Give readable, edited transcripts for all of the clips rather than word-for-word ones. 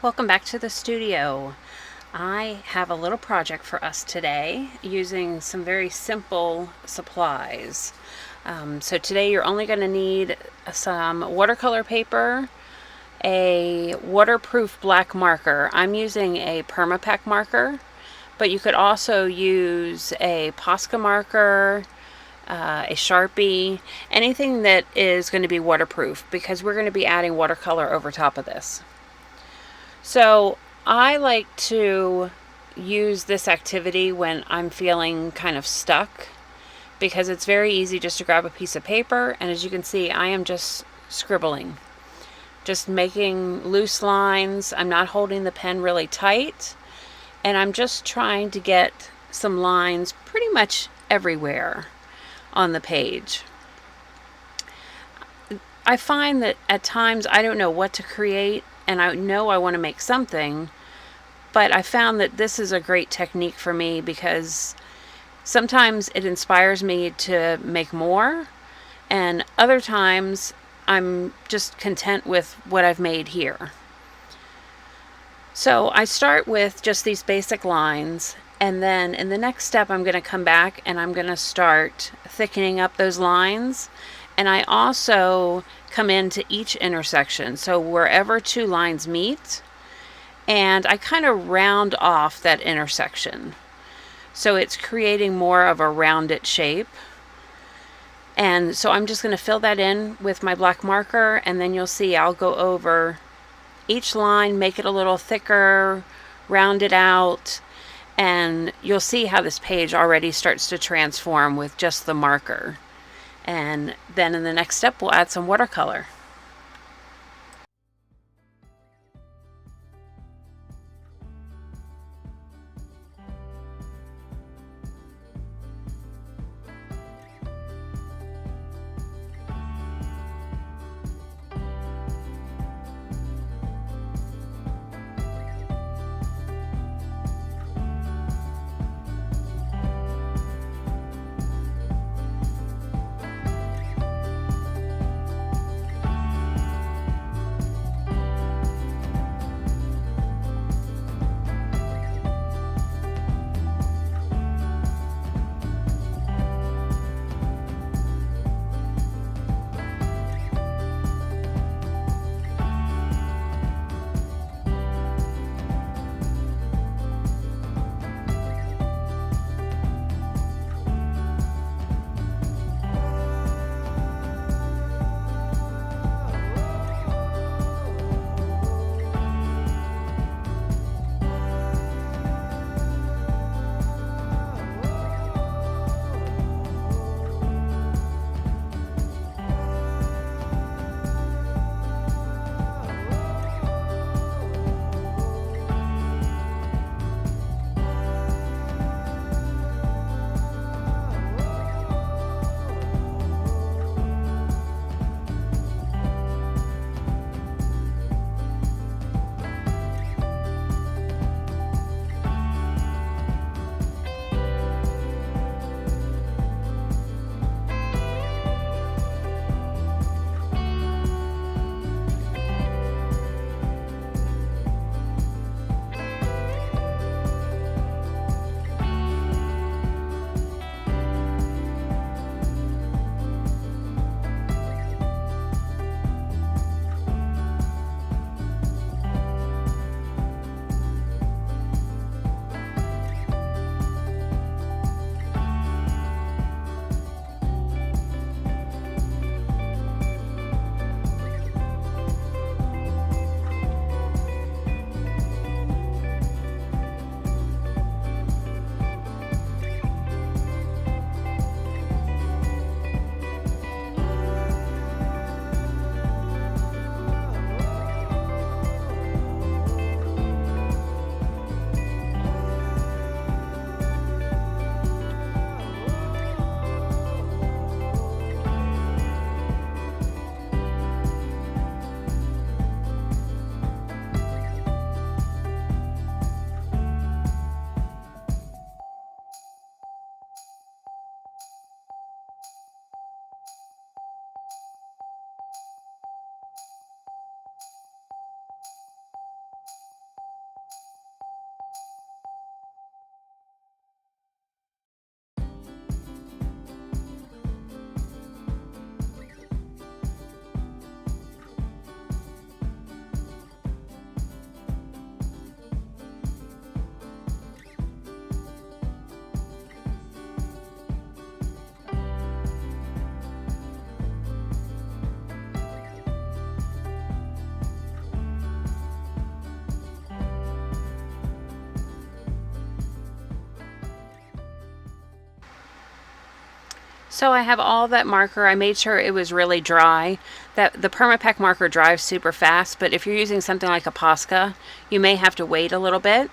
Welcome back to the studio. I have a little project for us today using some very simple supplies. So today you're only going to need some watercolor paper, a waterproof black marker. I'm using a Permapack marker, but you could also use a Posca marker, a Sharpie, anything that is going to be waterproof because we're going to be adding watercolor over top of this. So I like to use this activity when I'm feeling kind of stuck because it's very easy just to grab a piece of paper, and as you can see, I am just scribbling, just making loose lines. I'm not holding the pen really tight, and I'm just trying to get some lines pretty much everywhere on the page. I find that at times I don't know what to create, and I know I want to make something, but I found that this is a great technique for me because sometimes it inspires me to make more, and other times I'm just content with what I've made here. So I start with just these basic lines, and then in the next step I'm going to come back and I'm going to start thickening up those lines. And I also come into each intersection, so wherever two lines meet, and I kind of round off that intersection. So it's creating more of a rounded shape. And so I'm just going to fill that in with my black marker, and then you'll see I'll go over each line, make it a little thicker, round it out, and you'll see how this page already starts to transform with just the marker. And then in the next step, we'll add some watercolor. So I have all that marker. I made sure it was really dry. That the Permapack marker dries super fast, but if you're using something like a Posca, you may have to wait a little bit.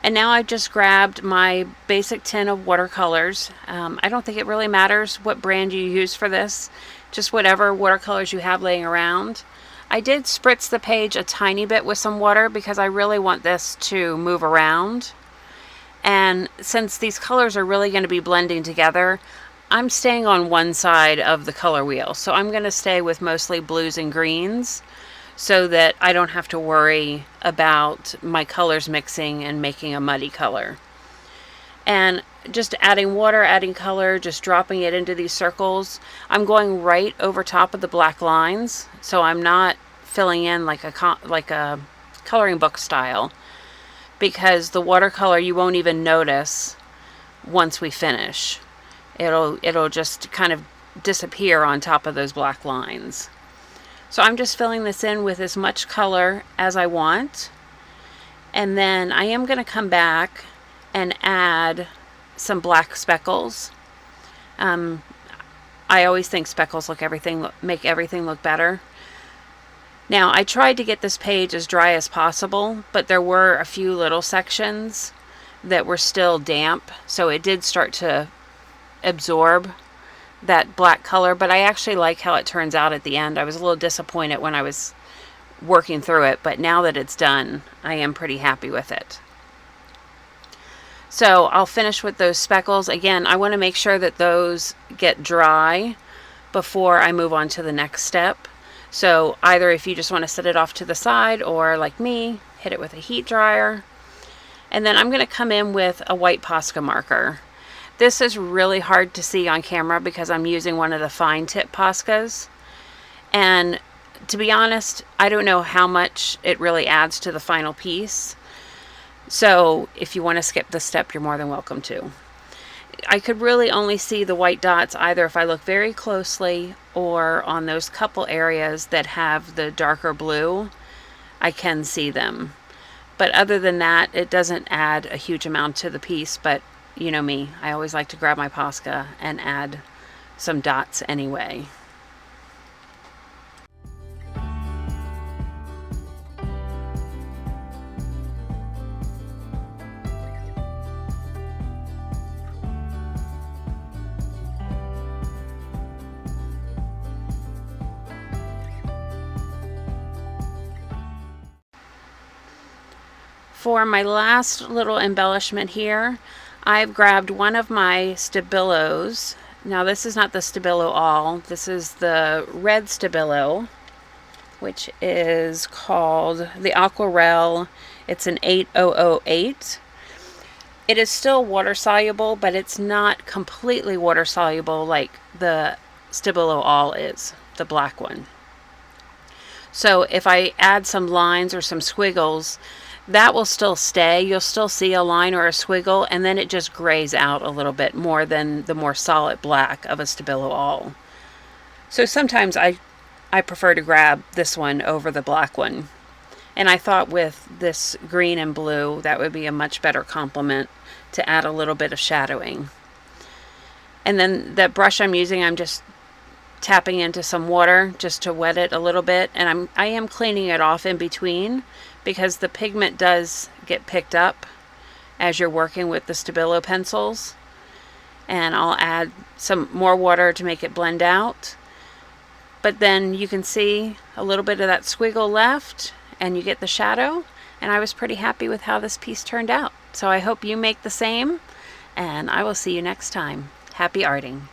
And now I've just grabbed my basic tin of watercolors. I don't think it really matters what brand you use for this, just whatever watercolors you have laying around. I did spritz the page a tiny bit with some water because I really want this to move around. And since these colors are really going to be blending together, I'm staying on one side of the color wheel. So I'm going to stay with mostly blues and greens so that I don't have to worry about my colors mixing and making a muddy color. And just adding water, adding color, just dropping it into these circles. I'm going right over top of the black lines, so I'm not filling in like a coloring book style, because the watercolor you won't even notice once we finish. It'll just kind of disappear on top of those black lines. So I'm just filling this in with as much color as I want. And then I am going to come back and add some black speckles. I always think speckles make everything look better. Now, I tried to get this page as dry as possible, but there were a few little sections that were still damp, so it did start to absorb that black color, but I actually like how it turns out at the end. I was a little disappointed when I was working through it, but now that it's done, I am pretty happy with it. So I'll finish with those speckles. Again, I want to make sure that those get dry before I move on to the next step. So either if you just want to set it off to the side, or like me, hit it with a heat dryer. And then I'm going to come in with a white Posca marker. This is really hard to see on camera because I'm using one of the fine tip Poscas. And to be honest, I don't know how much it really adds to the final piece. So if you want to skip this step, you're more than welcome to. I could really only see the white dots either if I look very closely, or on those couple areas that have the darker blue, I can see them. But other than that, it doesn't add a huge amount to the piece, but you know me, I always like to grab my Posca and add some dots anyway. For my last little embellishment here, I've grabbed one of my Stabilos. Now this is not the Stabilo All, this is the red Stabilo, which is called the Aquarelle. It's an 8008. It is still water soluble, but it's not completely water soluble like the Stabilo All is, the black one. So if I add some lines or some squiggles, that will still stay. You'll still see a line or a squiggle, and then it just grays out a little bit more than the more solid black of a Stabilo All. So sometimes I prefer to grab this one over the black one. And I thought with this green and blue, that would be a much better complement to add a little bit of shadowing. And then the brush I'm using, I'm just tapping into some water just to wet it a little bit, and I am cleaning it off in between because the pigment does get picked up as you're working with the Stabilo pencils. And I'll add some more water to make it blend out, but then you can see a little bit of that squiggle left and you get the shadow, and I was pretty happy with how this piece turned out. So I hope you make the same, and I will see you next time. Happy arting.